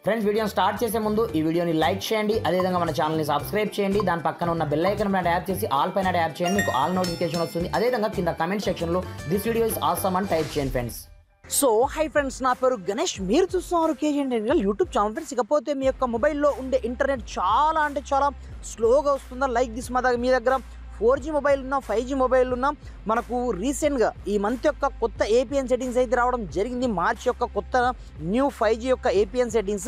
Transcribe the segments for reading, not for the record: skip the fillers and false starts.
Friends వీడియోని start చేసే ముందు ఈ వీడియోని లైక్ చేయండి, అదేవిధంగా మన ఛానల్ని సబ్స్క్రైబ్ చేయండి. దాని పక్కన ఉన్న బెల్ ఐకాన్ పైన ట్యాప్ చేసి ఆల్ పైన ట్యాప్ చేయండి, మీకు ఆల్ నోటిఫికేషన్ వస్తుంది. అదేవిధంగా కింద కమెంట్ సెక్షన్లో దిస్ వీడియో ఇస్ ఆసమ్ అని టైప్ చేయండి ఫ్రెండ్స్. సో హై ఫ్రెండ్స్, నా పేరు గణేష్, మీరు చూస్తున్నారు KG internet YouTube channel. Friends, ఇకపోతే మీ యొక్క మొబైల్లో ఉండే ఇంటర్నెట్ చాలా అంటే చాలా స్లోగా వస్తుందా, లైక్ దిస్ మీ దగ్గర 4G మొబైల్ ఉన్నా 5G మొబైల్ ఉన్నా మనకు రీసెంట్గా ఈ మంత్ యొక్క కొత్త ఏపీఎన్ సెట్టింగ్స్ అయితే రావడం జరిగింది. మార్చ్ యొక్క కొత్త న్యూ 5G యొక్క ఏపీఎన్ సెట్టింగ్స్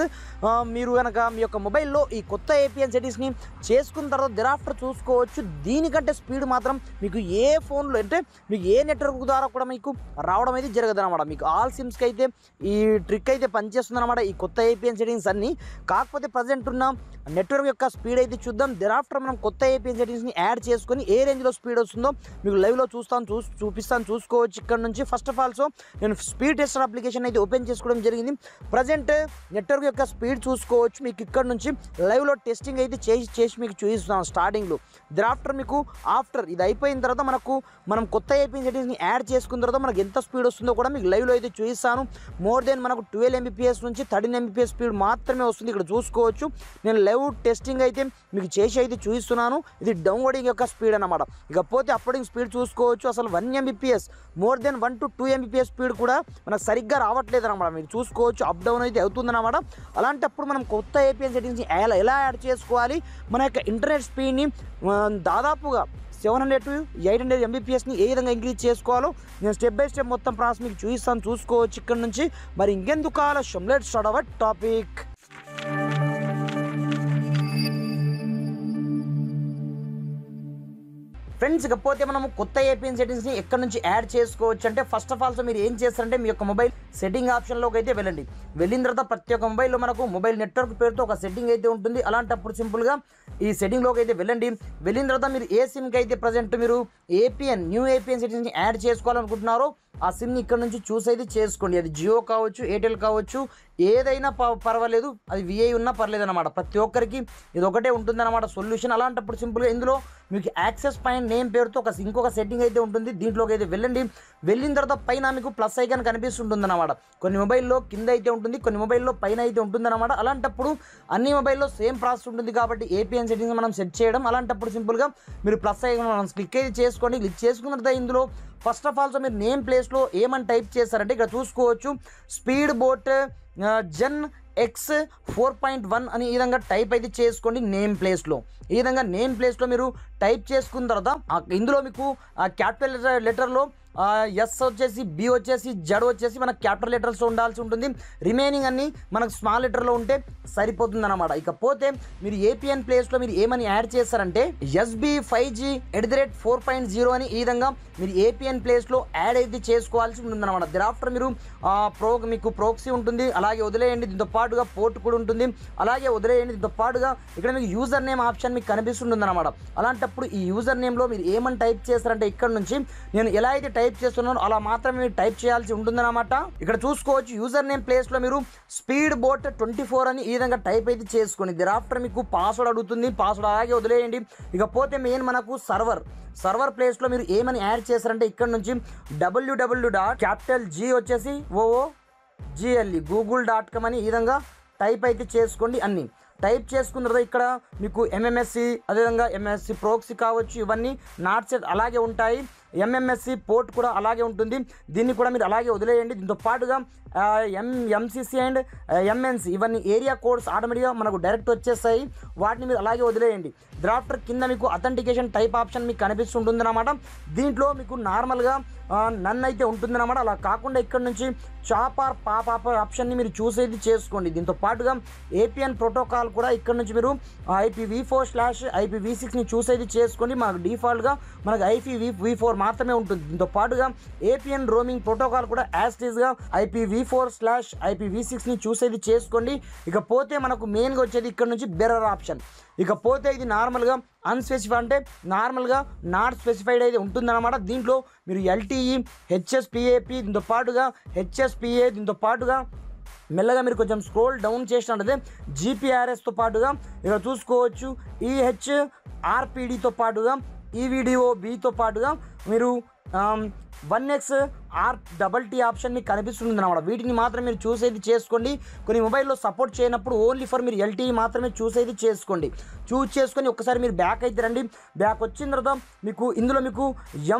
మీరు కనుక మీ యొక్క మొబైల్లో ఈ కొత్త ఏపీఎన్ సెట్టింగ్స్ని చేసుకున్న తర్వాత థెరాఫ్టర్ చూసుకోవచ్చు. దీనికంటే స్పీడ్ మాత్రం మీకు ఏ ఫోన్లో అంటే మీకు ఏ నెట్వర్క్ ద్వారా కూడా మీకు రావడం అయితే జరగదు అనమాట. మీకు ఆల్ సిమ్స్కి అయితే ఈ ట్రిక్ అయితే పనిచేస్తుంది అనమాట, ఈ కొత్త ఏపీఎన్ సెట్టింగ్స్ అన్నీ. కాకపోతే ప్రజెంట్ ఉన్న నెట్వర్క్ యొక్క స్పీడ్ అయితే చూద్దాం. థెరాఫ్టర్ మనం కొత్త ఏపీఎన్ సెట్టింగ్స్ని యాడ్ చేసుకొని ఏ రేంజ్లో స్పీడ్ వస్తుందో మీకు లైవ్లో చూపిస్తాను, చూసుకోవచ్చు ఇక్కడ నుంచి. ఫస్ట్ ఆఫ్ ఆల్ నేను స్పీడ్ టెస్టర్ అప్లికేషన్ అయితే ఓపెన్ చేసుకోవడం జరిగింది. ప్రజెంట్ నెట్వర్క్ యొక్క స్పీడ్ చూసుకోవచ్చు. మీకు ఇక్కడ నుంచి లైవ్లో టెస్టింగ్ అయితే చేసి మీకు చూపిస్తున్నాను స్టార్టింగ్లో. థెరాఫ్టర్ మీకు ఆఫ్టర్ ఇది అయిపోయిన తర్వాత మనం కొత్త ఏపీఎన్ సెట్టింగ్స్ని యాడ్ చేసుకున్న తర్వాత మనకు ఎంత స్పీడ్ వస్తుందో కూడా మీకు లైవ్లో అయితే చూపిస్తాను. మోర్ దెన్ మనకు 12 Mbps నుంచి 13 Mbps స్పీడ్ మాత్రమే వస్తుంది, ఇక్కడ చూసుకోవచ్చు. నేను లైవ్ టెస్టింగ్ అయితే మీకు చేసి అయితే చూపిస్తున్నాను. ఇది డౌన్లోడింగ్ యొక్క స్పీడ్ అన్నమాట. ఇకపోతే అప్లోడింగ్ స్పీడ్ చూసుకోవచ్చు. అసలు 1 Mbps more than 1 to 2 Mbps speed కూడా మనకు సరిగ్గా రావట్లేదు అనమాట. మీరు చూసుకోవచ్చు, అప్ డౌన్ అయితే అవుతుందన్నమాట. అలాంటప్పుడు మనం కొత్త ఏపీఎన్ సెట్టింగ్స్ని ఎలా యాడ్ చేసుకోవాలి, మన యొక్క ఇంటర్నెట్ స్పీడ్ని దాదాపుగా 700 to 800 Mbpsని ఏ విధంగా ఇంక్రీజ్ చేసుకోవాలో నేను స్టెప్ బై స్టెప్ మొత్తం ప్రాసెస్ మీకు చూపిస్తాను, చూసుకోవచ్చు ఇక్కడ నుంచి. మరి ఇంకెందుకు ఆలస్యం, let's start our topic. Friends, ఇకపోతే మనము కొత్త ఏపీఎన్ సెట్టింగ్స్ని ఎక్కడి నుంచి యాడ్ చేసుకోవచ్చు అంటే ఫస్ట్ ఆఫ్ ఆల్ మీరు ఏం చేస్తారంటే మీ యొక్క మొబైల్ సెట్టింగ్ ఆప్షన్లోకి అయితే వెళ్ళండి. వెళ్ళిన తర్వాత ప్రతి ఒక్క మొబైల్లో మనకు మొబైల్ నెట్వర్క్ పేరుతో ఒక సెట్టింగ్ అయితే ఉంటుంది. అలాంటప్పుడు సింపుల్గా ఈ సెట్టింగ్లోకి అయితే వెళ్ళండి. వెళ్ళిన తర్వాత మీరు ఏ సిమ్కి అయితే ప్రజెంట్ మీరు న్యూ ఏపీఎన్ సెట్టింగ్స్ని యాడ్ చేసుకోవాలనుకుంటున్నారో ఆ సిమ్ని ఇక్కడ నుంచి చూస్ అయితే చేసుకోండి. అది జియో కావచ్చు, ఎయిర్టెల్ కావచ్చు, ఏదైనా పర్వాలేదు, అది విఐ ఉన్నా పర్లేదు అనమాట. ప్రతి ఒక్కరికి ఇది ఒకటే ఉంటుందన్నమాట సొల్యూషన్. అలాంటప్పుడు సింపుల్గా ఇందులో మీకు యాక్సెస్ పాయింట్ నేమ్ పేరుతో ఇంకొక సెట్టింగ్ అయితే ఉంటుంది, దీంట్లోకి అయితే వెళ్ళండి. వెళ్ళిన తర్వాత పైన మీకు ప్లస్ ఐకాన్ కనిపిస్తుంటుంది అనమాట. కొన్ని మొబైల్లో కింద అయితే ఉంటుంది, కొన్ని మొబైల్లో పైన అయితే ఉంటుందన్నమాట. అలాంటప్పుడు అన్ని మొబైల్లో సేమ్ ప్రాసెస్ ఉంటుంది కాబట్టి ఏపీఎన్ సెట్టింగ్స్ మనం సెట్ చేయడం. అలాంటప్పుడు సింపుల్గా మీరు ప్లస్ ఐకాన్ మనం క్లిక్ అయితే చేసుకోండి. క్లిక్ చేసుకున్న తర్వాత ఇందులో ఫస్ట్ ఆఫ్ ఆల్ మీరు నేమ్ ప్లేస్లో ఏమని టైప్ చేస్తారంటే ఇక్కడ చూసుకోవచ్చు, స్పీడ్ బోట్ జెన్ ఎక్స్ 4.1 అని ఈ విధంగా టైప్ అయితే చేసుకోండి నేమ్ ప్లేస్లో. ఈ విధంగా నేమ్ ప్లేస్లో మీరు టైప్ చేసుకున్న తర్వాత ఇందులో మీకు క్యాపిటల్ లెటర్లో ఎస్ వచ్చేసి, బి వచ్చేసి, జడ్ వచ్చేసి మనకు క్యాపిటల్ లెటర్స్లో ఉండాల్సి ఉంటుంది. రిమైనింగ్ అన్ని మనకు స్మాల్ లెటర్లో ఉంటే సరిపోతుంది అనమాట. ఇకపోతే మీరు ఏపీఎన్ ప్లేస్లో మీరు ఏమని యాడ్ చేస్తారంటే SB5G@4.0 అని ఈ విధంగా మీరు ఏపీఎన్ ప్లేస్లో యాడ్ అయితే చేసుకోవాల్సి ఉంటుందన్నమాట. థెరాఫ్టర్ మీరు మీకు ప్రోక్సీ ఉంటుంది, అలాగే వదిలేయండి. దీంతో పాటుగా పోర్ట్ కూడా ఉంటుంది, అలాగే వదిలేయండి. దీంతో పాటుగా ఇక్కడ మీకు యూజర్ నేమ్ ఆప్షన్ మీకు కనిపిస్తుంటుంది అనమాట. అలాంటప్పుడు ఈ యూజర్ నేమ్లో మీరు ఏమని టైప్ చేస్తారంటే ఇక్కడ నుంచి నేను ఎలా అయితే టైప్ చేస్తున్నాను అలా మాత్రమే మీరు టైప్ చేయాల్సి ఉంటుందన్నమాట. ఇక్కడ చూసుకోవచ్చు, యూజర్ నేమ్ ప్లేస్లో మీరు స్పీడ్ బోట్ 24 అని ఈ విధంగా టైప్ అయితే చేసుకోండి. థెరాఫ్టర్ మీకు పాస్వర్డ్ అడుగుతుంది, పాస్వర్డ్ అలాగే వదిలేయండి. ఇకపోతే మెయిన్ మనకు సర్వర్ ప్లేస్లో మీరు ఏమని యాడ్ చేస్తారంటే ఇక్కడ నుంచి www.G వచ్చేసి OOGLE google.com అని ఈ విధంగా టైప్ అయితే చేసుకోండి. అన్ని టైప్ చేసుకున్న తర్వాత ఇక్కడ మీకు MMSC, అదేవిధంగా MSC ప్రోక్సీ కావచ్చు, ఇవన్నీ నాట్ సెట్ అలాగే ఉంటాయి. MMSC పోర్ట్ కూడా అలాగే ఉంటుంది, దీన్ని కూడా మీరు అలాగే వదిలేయండి. దీంతో పాటుగా MCC అండ్ MNC ఇవన్నీ ఏరియా కోడ్స్ ఆటోమేటిక్గా మనకు డైరెక్ట్ వచ్చేస్తాయి, వాటిని మీరు అలాగే వదిలేయండి. థెరాఫ్టర్ కింద మీకు అథెంటికేషన్ టైప్ ఆప్షన్ మీకు కనిపిస్తుంటుంది అన్నమాట. దీంట్లో మీకు నార్మల్గా నన్ను అయితే ఉంటుందన్నమాట. అలా కాకుండా ఇక్కడ నుంచి చాప్ ఆర్ పాప్ ఆప్షన్ని మీరు చూస్ అయితే చేసుకోండి. దీంతో పాటుగా ఏపీఎన్ ప్రోటోకాల్ కూడా ఇక్కడ నుంచి మీరు IPv4/IPv6ని చూస్ అయితే చేసుకోండి. మనకు డిఫాల్ట్గా మనకు IPv4 మాత్రమే ఉంటుంది. దీంతో పాటుగా ఏపీఎన్ రోమింగ్ ప్రోటోకాల్ కూడా యాస్టీస్గా IPv4/IPv6ని చూస్ అయితే చేసుకోండి. ఇకపోతే మనకు మెయిన్గా వచ్చేది ఇక్కడ నుంచి బెరర్ ఆప్షన్. ఇకపోతే ఇది నార్మల్గా అన్స్పెసిఫైడ్ అంటే నార్మల్గా నాట్ స్పెసిఫైడ్ అయితే ఉంటుందన్నమాట. దీంట్లో మీరు LTE, HSPAP, దీంతో పాటుగా HSPA, దీంతో పాటుగా మెల్లగా మీరు కొంచెం స్క్రోల్ డౌన్ చేసినట్లయితే GPRSతో పాటుగా ఇక్కడ చూసుకోవచ్చు EHRPDతో పాటుగా EVDOBతో పాటుగా మీరు 1x RTT ఆప్షన్ మీకు కనిపిస్తుంది అన్నమాట. వీటిని మాత్రం మీరు చూసేది చేసుకోండి. కొన్ని మొబైల్లో సపోర్ట్ చేయనప్పుడు ఓన్లీ ఫర్ మీరు LTE మాత్రమే చూసేది చేసుకోండి. చూస్ చేసుకొని ఒకసారి మీరు బ్యాక్ అయితే రండి. బ్యాక్ వచ్చిన తర్వాత మీకు ఇందులో మీకు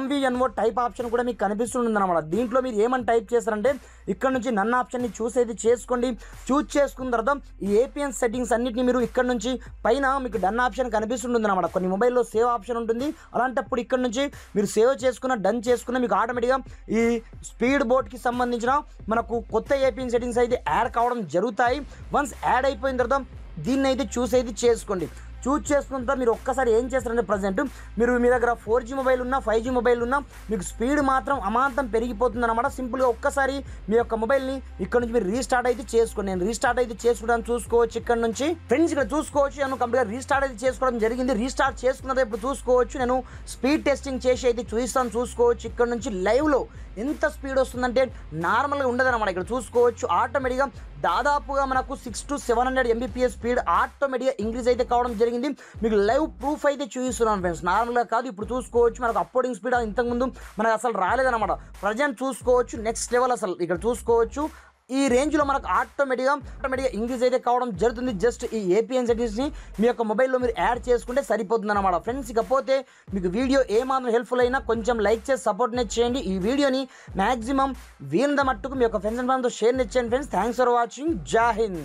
MVNO టైప్ ఆప్షన్ కూడా మీకు కనిపిస్తుంది అన్నమాట. దీంట్లో మీరు ఏమని టైప్ చేస్తారంటే ఇక్కడ నుంచి నన్ను ఆప్షన్ని చూసేది చేసుకోండి. చూస్ చేసుకున్న తర్వాత ఈ APN సెట్టింగ్స్ అన్నిటిని మీరు ఇక్కడ నుంచి పైన మీకు డన్ ఆప్షన్ కనిపిస్తుంది అన్నమాట. కొన్ని మొబైల్లో సేవ్ ఆప్షన్ ఉంటుంది. అలాంటప్పుడు ఇక్కడ నుంచి మీరు సేవ్ చేసుకున్న డన్ చేసుకున్న మీకు ఆటోమేటిక్గా ఈ స్పీడ్ బోర్డ్కి సంబంధించిన మనకు కొత్త APN సెట్టింగ్స్ అయితే యాడ్ కావడం జరుగుతాయి. వన్స్ యాడ్ అయిపోయిన తర్వాత దీన్ని అయితే చూసేది చేసుకోండి. చూస్ చేసుకున్న తర్వాత మీరు ఒక్కసారి ఏం చేస్తారంటే ప్రజెంట్ మీరు మీ దగ్గర 4G మొబైల్ ఉన్నా 5G మొబైల్ ఉన్నా మీకు స్పీడ్ మాత్రం అమాంతం పెరిగిపోతుంది అనమాట. సింపుల్గా ఒక్కసారి మీ యొక్క మొబైల్ని ఇక్కడ నుంచి మీరు రీస్టార్ట్ అయితే చేసుకోండి. నేను రీస్టార్ట్ అయితే చేసుకుంటాను చూసుకోవచ్చు. ఇక్కడ నుంచి ఫ్రెండ్స్ ఇక్కడ చూసుకోవచ్చు. నేను కంప్లీట్గా రీస్టార్ట్ అయితే చేసుకోవడం జరిగింది. రీస్టార్ట్ చేసుకున్నది ఇప్పుడు చూసుకోవచ్చు. నేను స్పీడ్ టెస్టింగ్ చేసి అయితే చూపిస్తాను చూసుకోవచ్చు. ఇక్కడ నుంచి లైవ్లో ఎంత స్పీడ్ వస్తుందంటే నార్మల్గా ఉండదన్నమాట. ఇక్కడ చూసుకోవచ్చు ఆటోమేటిక్గా దాదాపుగా మనకు 600 to 700 Mbps స్పీడ్ ఆటోమేటిక్గా ఇంక్రీజ్ అయితే కావడం జరిగింది. మీకు లైవ్ ప్రూఫ్ అయితే చూపిస్తున్నాను ఫ్రెండ్స్. నార్మల్గా కాదు. ఇప్పుడు చూసుకోవచ్చు మనకు అప్లోడింగ్ స్పీడ్ ఇంతకుముందు మనకు అసలు రాలేదన్నమాట. ప్రజెంట్ చూసుకోవచ్చు నెక్స్ట్ లెవెల్ అసలు ఇక్కడ చూసుకోవచ్చు. ఈ రేంజ్లో మనకు ఆటోమేటిక్గా ఇంక్రీజ్ అయితే కావడం జరుగుతుంది. జస్ట్ ఈ APN సెట్టింగ్స్ని మీ యొక్క మొబైల్లో మీరు యాడ్ చేసుకుంటే సరిపోతుంది అన్నమాట ఫ్రెండ్స్. ఇకపోతే మీకు వీడియో ఏమాత్రం హెల్ప్ఫుల్ అయినా కొంచెం లైక్ చేసి సపోర్ట్నే చేయండి. ఈ వీడియోని మ్యాక్సిమం వీలంత మట్టుకు మీ యొక్క ఫ్రెండ్స్ అండ్ ఫ్యామిలీతో షేర్ చేయండి ఫ్రెండ్స్. Thanks for watching. జై హింద్.